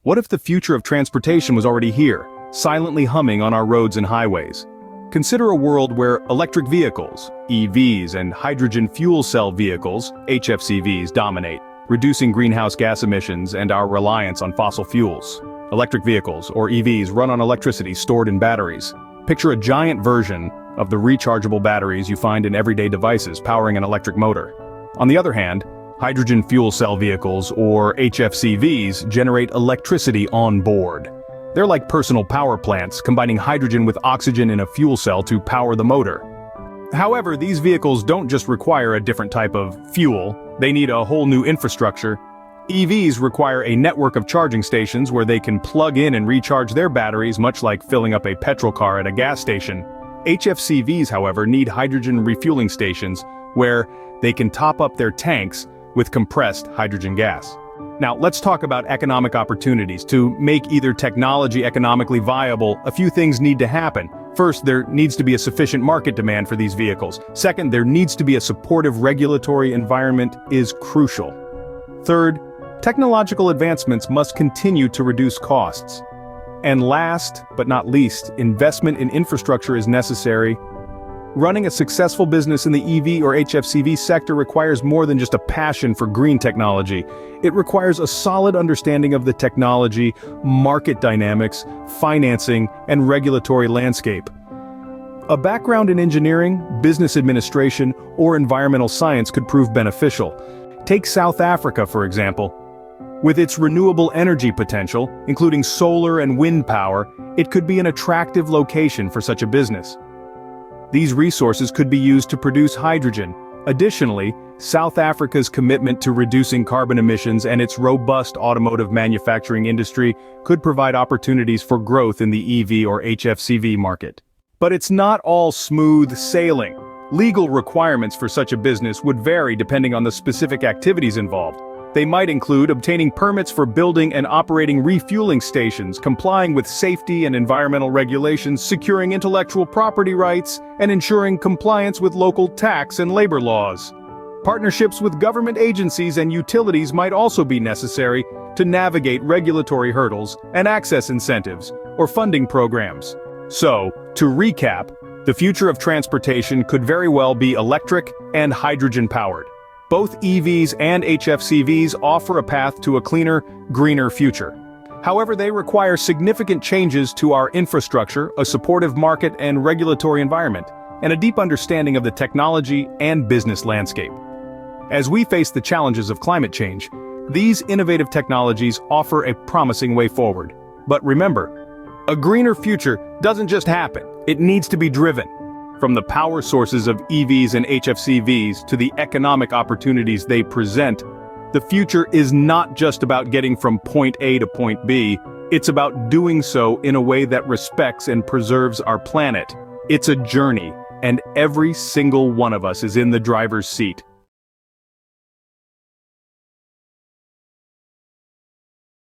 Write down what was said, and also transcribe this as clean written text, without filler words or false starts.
What if the future of transportation was already here, silently humming on our roads and highways? Consider a world where electric vehicles, EVs, and hydrogen fuel cell vehicles, HFCVs, dominate, reducing greenhouse gas emissions and our reliance on fossil fuels. Electric vehicles, or EVs, run on electricity stored in batteries. Picture a giant version of the rechargeable batteries you find in everyday devices powering an electric motor. On the other hand, hydrogen fuel cell vehicles, or HFCVs, generate electricity on board. They're like personal power plants, combining hydrogen with oxygen in a fuel cell to power the motor. However, these vehicles don't just require a different type of fuel, they need a whole new infrastructure. EVs require a network of charging stations where they can plug in and recharge their batteries, much like filling up a petrol car at a gas station. HFCVs, however, need hydrogen refueling stations where they can top up their tanks with compressed hydrogen gas. Now, let's talk about economic opportunities. To make either technology economically viable, a few things need to happen. First, there needs to be a sufficient market demand for these vehicles. Second, there needs to be a supportive regulatory environment is crucial. Third, technological advancements must continue to reduce costs. And last, but not least, investment in infrastructure is necessary. Running a successful business in the EV or HFCV sector requires more than just a passion for green technology. It requires a solid understanding of the technology, market dynamics, financing, and regulatory landscape. A background in engineering, business administration, or environmental science could prove beneficial. Take South Africa, for example. With its renewable energy potential, including solar and wind power, it could be an attractive location for such a business. These resources could be used to produce hydrogen. Additionally, South Africa's commitment to reducing carbon emissions and its robust automotive manufacturing industry could provide opportunities for growth in the EV or HFCV market. But it's not all smooth sailing. Legal requirements for such a business would vary depending on the specific activities involved. They might include obtaining permits for building and operating refueling stations, complying with safety and environmental regulations, securing intellectual property rights, and ensuring compliance with local tax and labor laws. Partnerships with government agencies and utilities might also be necessary to navigate regulatory hurdles and access incentives or funding programs. So, to recap, the future of transportation could very well be electric and hydrogen-powered. Both EVs and HFCVs offer a path to a cleaner, greener future. However, they require significant changes to our infrastructure, a supportive market and regulatory environment, and a deep understanding of the technology and business landscape. As we face the challenges of climate change, these innovative technologies offer a promising way forward. But remember, a greener future doesn't just happen, it needs to be driven. From the power sources of EVs and HFCVs to the economic opportunities they present, the future is not just about getting from point A to point B, it's about doing so in a way that respects and preserves our planet. It's a journey, and every single one of us is in the driver's seat.